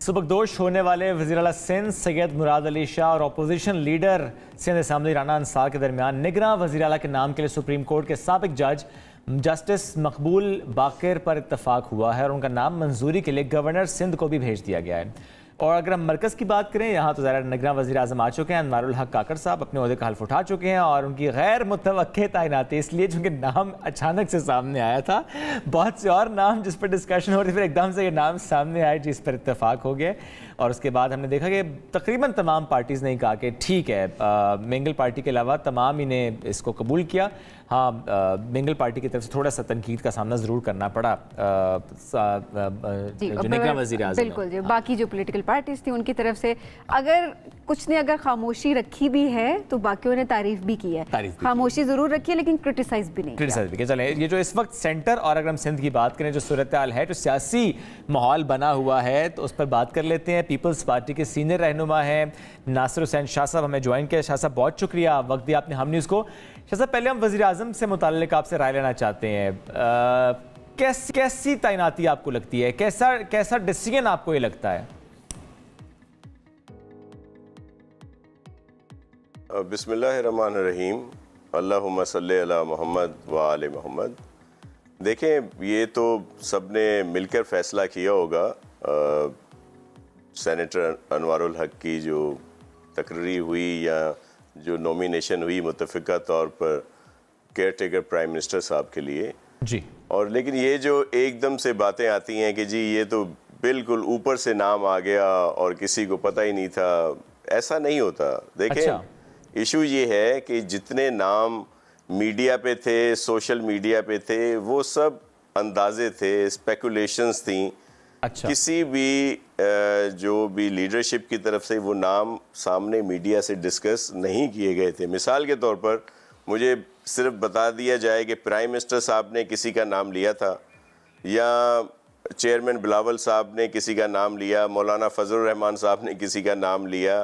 सुबकदोश होने वाले वज़ीर आला सिंध सैयद मुराद अली शाह और opposition leader Sindh assembly Rana Ansar के दरमियान निगरां वज़ीर आला के नाम के लिए सुप्रीम कोर्ट के साबिक जज जस्टिस मकबूल बाकर पर इत्तफाक हुआ है और उनका नाम मंजूरी के लिए गवर्नर सिंध को भी भेज दिया गया है। और अगर हम मरकज़ की बात करें, यहाँ तो ज़रा निगरां वज़ीर आज़म आ चुके हैं। अनवारुल हक काकर साहब अपने ओहदे का हल्फ उठा चुके हैं और उनकी गैर मुतवक्के तैनाती इसलिए चूँकि नाम अचानक से सामने आया था। बहुत से और नाम जिस पर डिस्कशन हो रही थी, फिर एकदम से ये नाम सामने आए जिस पर इत्तफाक हो गया। और उसके बाद हमने देखा कि तकरीबन तमाम पार्टीज़ ने कहा कि ठीक है, मिंगल पार्टी के अलावा तमाम ही ने इसको कबूल किया। हाँ, मिंगल पार्टी की तरफ से थोड़ा सा तनकीद का सामना ज़रूर करना पड़ा जो निगरां वज़ीर आज़म। बिल्कुल जी, बाकी जो पॉलिटिकल पार्टीज़ थी उनकी तरफ से अगर कुछ ने अगर खामोशी रखी भी है तो बाकियों ने तारीफ भी की है। खामोशी ज़रूर रखी है लेकिन क्रिटिसाइज भी नहीं किया। चलें, ये जो इस वक्त सेंटर और अगर हम सिंध की बात करें, जो सूरत हाल है, जो सियासी माहौल बना हुआ है, तो उस पर बात कर लेते हैं। पीपल्स पार्टी के सीनियर रहनुमा हैं नासिर हुसैन शाह साहब, हमें ज्वाइन किया। शाह साहब, बहुत शुक्रिया वक्त दिया आपने हम न्यूज़ को। शाह साहब, पहले हम वज़ीर आज़म से मुताल्लिक़ आपसे राय लेना चाहते हैं। कैसी तैनाती आपको लगती है, कैसा डिसीजन आपको ये लगता है? बिस्मिल्लाहिर्रहमानिर्रहीम, अल्लाहुम्मा सल्ली अला मोहम्मद व आले मोहम्मद। देखें, ये तो सबने मिलकर फ़ैसला किया होगा। सेनेटर अनवारुल हक की जो तकरीर हुई या जो नॉमिनेशन हुई मुतफ़िका तौर पर केयर टेकर प्राइम मिनिस्टर साहब के लिए जी, और लेकिन ये जो एकदम से बातें आती हैं कि जी ये तो बिल्कुल ऊपर से नाम आ गया और किसी को पता ही नहीं था, ऐसा नहीं होता। देखें, इशू ये है कि जितने नाम मीडिया पे थे, सोशल मीडिया पे थे, वो सब अंदाजे थे, स्पेकुलेशंस थी। किसी भी जो भी लीडरशिप की तरफ से वो नाम सामने मीडिया से डिस्कस नहीं किए गए थे। मिसाल के तौर पर मुझे सिर्फ बता दिया जाए कि प्राइम मिनिस्टर साहब ने किसी का नाम लिया था या चेयरमैन बिलावल साहब ने किसी का नाम लिया, मौलाना फजलुर रहमान साहब ने किसी का नाम लिया,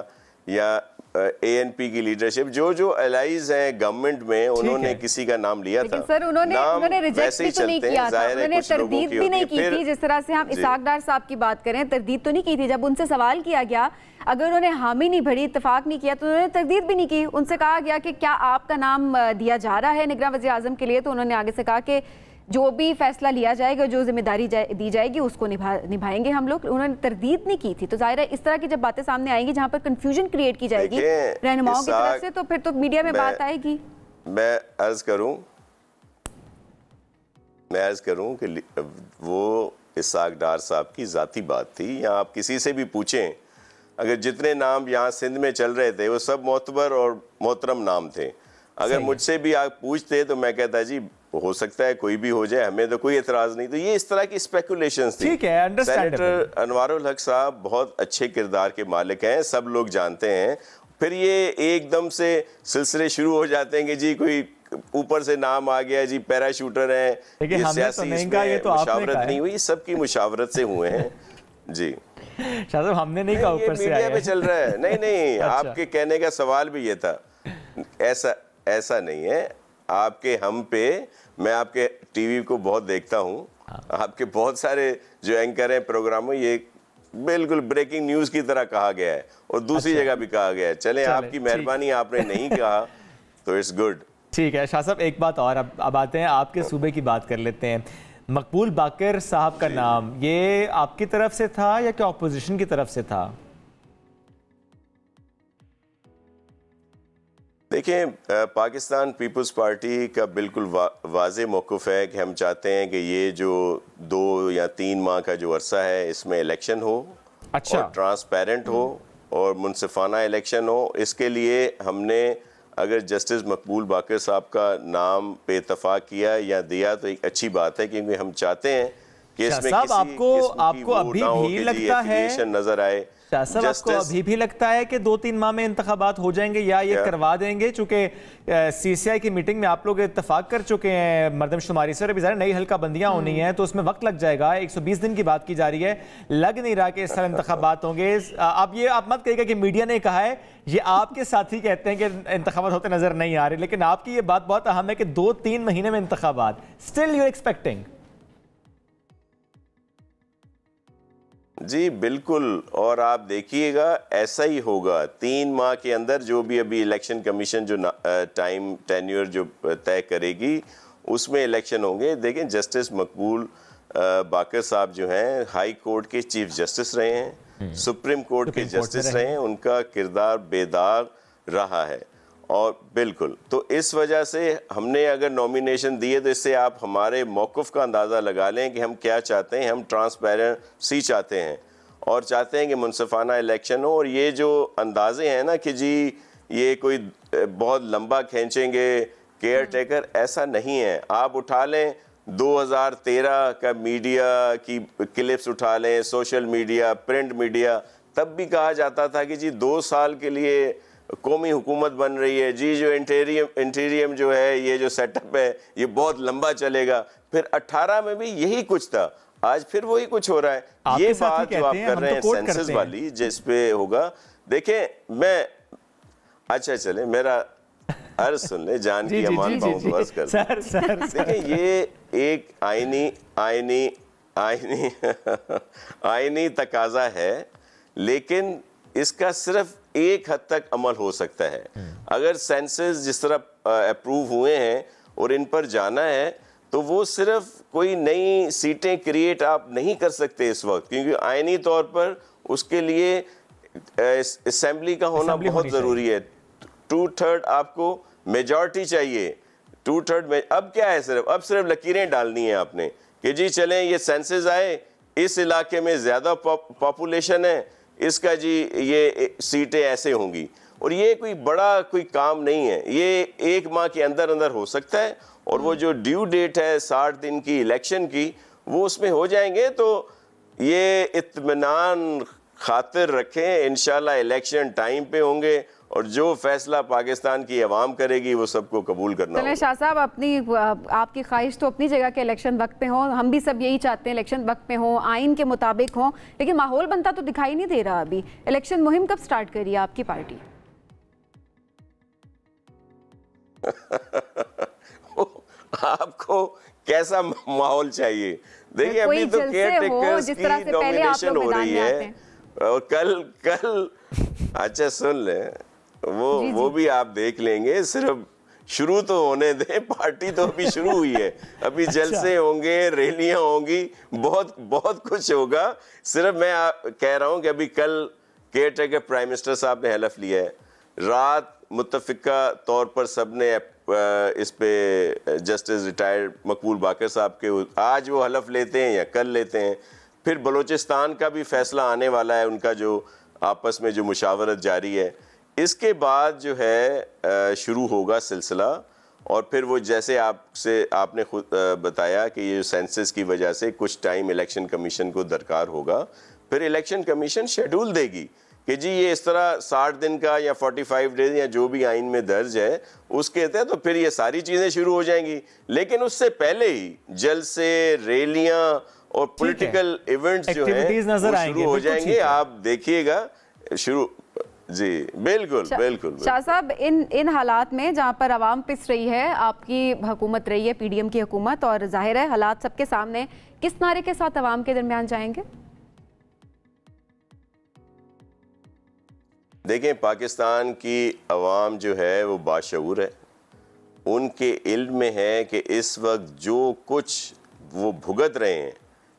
या ANP की लीडरशिप जो एलाइज हैं गवर्नमेंट में, उन्होंने किसी का नाम लिया था। सर, उन्होंने रिजेक्ट भी तो नहीं किया था, उन्होंने तरदीद भी नहीं की थी। जिस तरह से हम इसाक डार साहब की बात करें, तरदीद तो नहीं की थी। जब उनसे सवाल किया गया, अगर उन्होंने हामी नहीं भरी, इत्तेफाक नहीं किया, तो उन्होंने तरदीद भी नहीं की। उनसे कहा गया कि क्या आपका नाम दिया जा रहा है निगरां वज़ीर आज़म के लिए, तो उन्होंने आगे से कहा कि जो भी फैसला लिया जाएगा, जो जिम्मेदारी दी जाएगी, उसको निभाएंगे हम लोग। उन्होंने तरदीद नहीं की थी। तो जाहिर है इस तरह की जब बातें सामने आएंगी जहां पर कंफ्यूजन क्रिएट की जाएगी रहनुमाओं की तरफ से, तो फिर तो मीडिया में बात आएगी। मैं अर्ज करूं कि वो इसाक डार साहब की जाती बात थी, या आप किसी से भी पूछें, अगर जितने नाम यहाँ सिंध में चल रहे थे वो सब मोतबर और मोहतरम नाम थे। अगर मुझसे भी आप पूछते तो मैं कहता जी हो सकता है कोई भी हो जाए, हमें तो कोई एतराज नहीं। तो ये इस तरह की स्पेकुलेशंस थी। ठीक है, सेनेटर अनवारुल हक साहब बहुत अच्छे किरदार के मालिक हैं, सब लोग जानते हैं। फिर ये एकदम से सिलसिले शुरू हो जाते हैं कि जी कोई ऊपर से नाम आ गया, जी पैराशूटर हैं, ये सियासी मुशावरत नहीं हुई, सबकी मुशावरत से हुए हैं। जी शाह साहब, हमने नहीं कहा ऊपर से मीडिया पे चल रहा है। नहीं अच्छा। आपके कहने का सवाल भी ये था, ऐसा नहीं है। आपके हम पे, मैं आपके टीवी को बहुत देखता हूँ, आपके बहुत सारे जो एंकर हैं प्रोग्रामों, ये बिल्कुल ब्रेकिंग न्यूज़ की तरह कहा गया है और दूसरी जगह भी कहा गया है। चले आपकी मेहरबानी, आपने नहीं कहा तो इट्स गुड। ठीक है शाह साहब, एक बात और, अब आते हैं आपके सूबे की बात कर लेते हैं। मकबूल बाकर साहब का नाम ये आपकी तरफ से था या क्या अपोजिशन की तरफ से था? देखें, पाकिस्तान पीपल्स पार्टी का बिल्कुल वाज़े मौक़िफ़ है कि हम चाहते हैं कि ये जो 2 या 3 माह का जो अरसा है, इसमें इलेक्शन हो, और ट्रांसपेरेंट हो और मुनसिफाना इलेक्शन हो। इसके लिए हमने अगर जस्टिस मकबूल बाकर साहब का नाम पे इत्तफाक किया या दिया तो एक अच्छी बात है, क्योंकि हम चाहते हैं कि इसमें आपको अभी भी लगता है नजर आए। शाह साहब, आपको अभी भी लगता है कि 2-3 माह में इंतखाबात हो जाएंगे या ये करवा देंगे? चूंकि CCI की मीटिंग में आप लोग इत्तफाक कर चुके हैं मरदमशुमारी से, और अभी नई हल्का बंदियां होनी है तो उसमें वक्त लग जाएगा। 120 दिन की बात की जा रही है, लग नहीं रहा कि इस साल इंतखाबात होंगे। आप मत कहिएगा कि मीडिया ने कहा है, ये आपके साथी कहते हैं कि इंतखाबात होते नजर नहीं आ रहे, लेकिन आपकी ये बात बहुत अहम है कि 2-3 महीने में इंतखाबात, स्टिल यू एक्सपेक्टिंग? जी बिल्कुल, और आप देखिएगा ऐसा ही होगा। 3 माह के अंदर जो भी अभी इलेक्शन कमीशन जो टाइम टेन्योर जो तय करेगी उसमें इलेक्शन होंगे। देखें, जस्टिस मकबूल बाकर साहब जो हैं हाई कोर्ट के चीफ जस्टिस रहे हैं, सुप्रीम कोर्ट के जस्टिस रहे हैं, उनका किरदार बेदाग रहा है। और बिल्कुल, तो इस वजह से हमने अगर नॉमिनेशन दिए तो इससे आप हमारे मौक़िफ़ का अंदाज़ा लगा लें कि हम क्या चाहते हैं। हम ट्रांसपेरेंसी चाहते हैं और चाहते हैं कि मुनसिफाना इलेक्शन हो। और ये जो अंदाज़े हैं ना कि जी ये कोई बहुत लंबा खींचेंगे केयर टेकर, ऐसा नहीं है। आप उठा लें 2013 का मीडिया की क्लिप्स उठा लें, सोशल मीडिया, प्रिंट मीडिया, तब भी कहा जाता था कि जी 2 साल के लिए कौमी हुकूमत बन रही है जी, जो इंटीरियम जो है, ये जो सेटअप है, ये बहुत लंबा चलेगा। फिर 18 में भी यही कुछ था, आज फिर वही कुछ हो रहा है। ये बात जो आप कर रहे हैं सेंसस वाली, जिस पे होगा, देखें मैं अच्छा चले मेरा अर्ज सुन ले, जान की अमान पाऊं तो अर्ज कर। देखें, ये एक आईनी तकाजा है, लेकिन इसका सिर्फ एक हद तक अमल हो सकता है। अगर सेंसस जिस तरह अप्रूव हुए हैं और इन पर जाना है, तो वो सिर्फ कोई नई सीटें क्रिएट आप नहीं कर सकते इस वक्त, क्योंकि आईनी तौर पर उसके लिए असेंबली का होना बहुत ज़रूरी है। 2/3 आपको मेजॉरिटी चाहिए, 2/3 में। अब क्या है, अब सिर्फ लकीरें डालनी है आपने कि जी चलें ये सेंसस आए, इस इलाके में ज़्यादा पॉपुलेशन है, इसका जी ये सीटें ऐसे होंगी। और ये कोई बड़ा कोई काम नहीं है, ये 1 माह के अंदर अंदर हो सकता है। और वो जो ड्यू डेट है 60 दिन की इलेक्शन की, वो उसमें हो जाएंगे। तो ये इत्मीनान खातिर रखें, इंशाल्लाह इलेक्शन टाइम पे होंगे और जो फैसला पाकिस्तान की अवाम करेगी वो सबको कबूल करना होगा। शाह साहब, आपकी ख्वाहिश तो अपनी जगह के इलेक्शन वक्त पे हो, हम भी सब यही चाहते हैं इलेक्शन वक्त पे हो, आइन के मुताबिक हो, लेकिन माहौल बनता तो दिखाई नहीं दे रहा। अभी इलेक्शन मुहिम कब स्टार्ट करी है आपकी पार्टी? आपको कैसा माहौल चाहिए? देखिए, अभी तो केयर टेकर्स की नॉमिनेशन हो रही है और कल अच्छा सुन ले, वो भी आप देख लेंगे। सिर्फ शुरू तो होने दें, पार्टी तो अभी शुरू हुई है, अभी जलसे होंगे, रैलियां होंगी, बहुत कुछ होगा। सिर्फ मैं कह रहा हूं कि अभी कल केयर टेकर प्राइम मिनिस्टर साहब ने हलफ लिया है, रात मुत्तफिका तौर पर सबने इस पे जस्टिस रिटायर्ड मकबूल बाकर साहब के, आज वो हलफ लेते हैं या कल लेते हैं। फिर बलूचिस्तान का भी फैसला आने वाला है, उनका जो आपस में जो मुशावरत जारी है। इसके बाद जो है शुरू होगा सिलसिला। और फिर वो जैसे आपने खुद बताया कि ये सेंसस की वजह से कुछ टाइम इलेक्शन कमीशन को दरकार होगा, फिर इलेक्शन कमीशन शेड्यूल देगी कि जी ये इस तरह 60 दिन का या 45 डेज या जो भी आइन में दर्ज है उसके तहत, तो फिर ये सारी चीज़ें शुरू हो जाएंगी। लेकिन उससे पहले ही जलसे, रैलियां और पॉलिटिकल इवेंट्स जो हैं वो शुरू हो जाएंगे। आप देखिएगा शुरू। जी बिल्कुल। शाह साहब, इन हालात में जहां पर आवाम पिस रही है, आपकी हुकूमत रही है, PDM की हुकूमत, और जाहिर है हालात सबके सामने, किस नारे के साथ आवाम के दरमियान जाएंगे? देखें, पाकिस्तान की अवाम जो है वो बाशऊर है, उनके इल्म में है कि इस वक्त जो कुछ वो भुगत रहे हैं,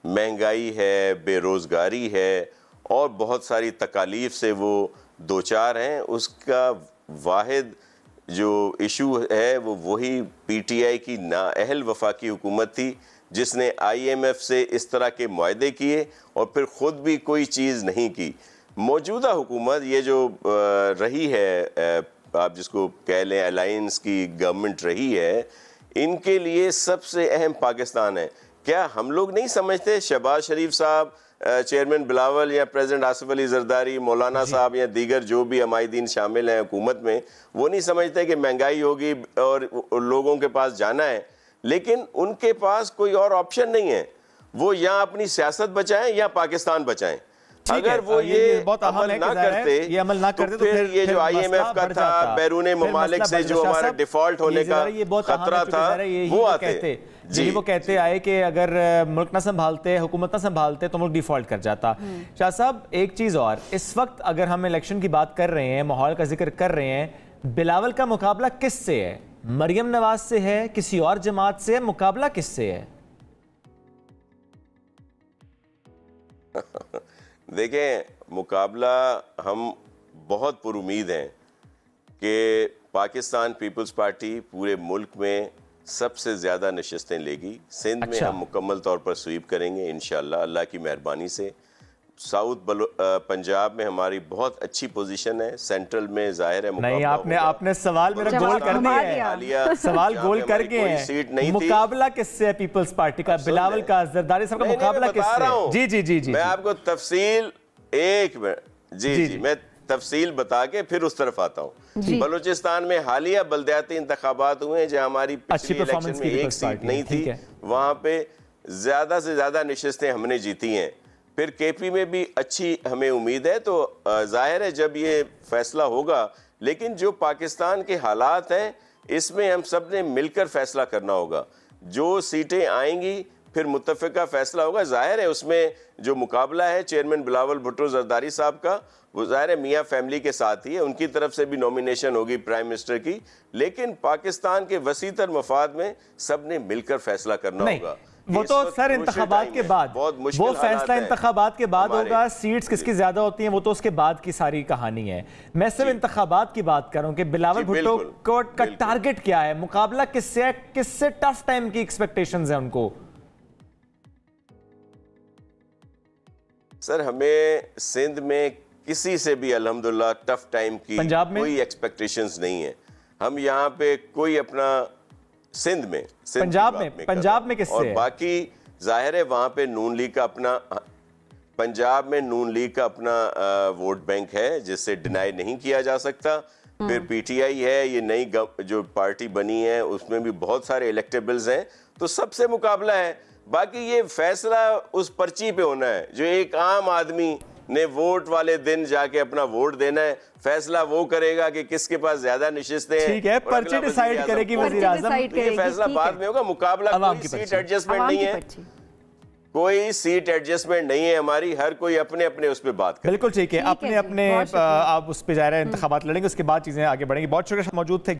महंगाई है, बेरोज़गारी है और बहुत सारी तकालीफ से वो दो चार हैं, उसका वाहिद जो इशू है वो वही PTI की नाअहल वफाकी हुकूमत थी, जिसने IMF से इस तरह के मुआहदे किए और फिर ख़ुद भी कोई चीज़ नहीं की। मौजूदा हुकूमत ये जो रही है, आप जिसको कह लें अलायंस की गवर्नमेंट रही है, इनके लिए सबसे अहम पाकिस्तान है। क्या हम लोग नहीं समझते शहबाज शरीफ साहब, चेयरमैन बिलावल या प्रेसिडेंट आसिफ अली जरदारी, मौलाना साहब या दीगर जो भी अमायदीन शामिल हैं हुकूमत में, वो नहीं समझते कि महंगाई होगी और लोगों के पास जाना है, लेकिन उनके पास कोई और ऑप्शन नहीं है। वो या अपनी सियासत बचाएं या पाकिस्तान बचाएं। अगर वो ये बहुत अमल ना करते, ये अमल ना करते तो फिर ये जो IMF का था, बैरून ममालिक से जो हमारा डिफॉल्ट होने का खतरा था, वो आते जी वो कहते आए कि अगर मुल्क ना संभालते, हुकूमत ना संभालते तो मुल्क डिफॉल्ट कर जाता। शाह साहब एक चीज और, इस वक्त अगर हम इलेक्शन की बात कर रहे हैं, माहौल का जिक्र कर रहे हैं, बिलावल का मुकाबला किससे है? मरियम नवाज से है, किसी और जमात से? मुकाबला किससे है? देखें, मुकाबला हम बहुत पुरुमीद हैं कि पाकिस्तान पीपल्स पार्टी पूरे मुल्क में सबसे ज़्यादा नशिस्तें लेगी। सिंध में हम मुकम्मल तौर पर स्वीप करेंगे इंशाअल्लाह, अल्लाह की मेहरबानी से। साउथ पंजाब में हमारी बहुत अच्छी पोजीशन है, सेंट्रल में जाहिर है नहीं, आपने सवाल मेरा गोल कर दिया है। सवाल गोल कर गए हैं। सीट नहीं, मुकाबला किससे है पीपल्स पार्टी का? बिलावल का, जरदारी साहब का मुकाबला किससे है? जी जी जी जी, मैं आपको तफसील एक मिनट जी मैं तफसील बता के फिर उस तरफ आता हूँ। बलूचिस्तान में हालिया बल्दियाती इंतखाबात हुए हैं जहाँ हमारी पिछली इलेक्शन में एक सीट नहीं थी, वहाँ पे ज्यादा से ज्यादा नशिस्तें हमने जीती हैं। फिर KP में भी अच्छी हमें उम्मीद है। तो जाहिर है जब ये फैसला होगा, लेकिन जो पाकिस्तान के हालात हैं इसमें हम सब ने मिलकर फैसला करना होगा। जो सीटें आएंगी फिर मुत्तफ़िका फैसला होगा। जाहिर है उसमें जो मुकाबला है चेयरमैन बिलावल भुट्टो जरदारी साहब का, वो जाहिर है मियाँ फैमिली के साथ ही है, उनकी तरफ से भी नॉमिनेशन होगी प्राइम मिनिस्टर की, लेकिन पाकिस्तान के वसीतर मफाद में सब ने मिलकर फैसला करना होगा। वो तो सर इंतखाबात के बाद, वो फैसला इंतखाबात के बाद होगा। सीट्स किसकी ज्यादा होती हैं वो तो उसके बाद की सारी कहानी है। मैं सिर्फ इंतखाबात की बात कर रहा हूँ कि बिलावल भुट्टो का टारगेट क्या है, मुकाबला किससे, किससे टफ टाइम की एक्सपेक्टेशंस है उनको? सर हमें सिंध में किसी से भी अल्हम्दुलिल्लाह टफ टाइम की कोई एक्सपेक्टेशंस नहीं है। हम यहाँ पे कोई अपना सिंध में पंजाब में किससे और है? बाकी जाहिर है वहाँ पे नून लीग का अपना, पंजाब में नून लीग का अपना वोट बैंक है जिससे डिनाई नहीं किया जा सकता। फिर PTI है, ये नई जो पार्टी बनी है उसमें भी बहुत सारे इलेक्टेबल्स हैं, तो सबसे मुकाबला है। बाकी ये फैसला उस पर्ची पे होना है जो एक आम आदमी ने वोट वाले दिन जाके अपना वोट देना है। फैसला वो करेगा कि किसके पास ज्यादा नशिस्तें हैं। ठीक है, पर्ची डिसाइड करेगी वज़ीर आज़म। ये फैसला बाद में होगा। मुकाबला कोई सीट एडजस्टमेंट नहीं है, कोई सीट एडजस्टमेंट नहीं है हमारी। हर कोई अपने अपने उस पर बात करे। बिल्कुल ठीक है, अपने अपने आप उस पर जा रहे हैं, इंतखाबात लड़ेंगे, उसके बाद चीजें आगे बढ़ेंगी। बहुत शुक्रिया मौजूद थे।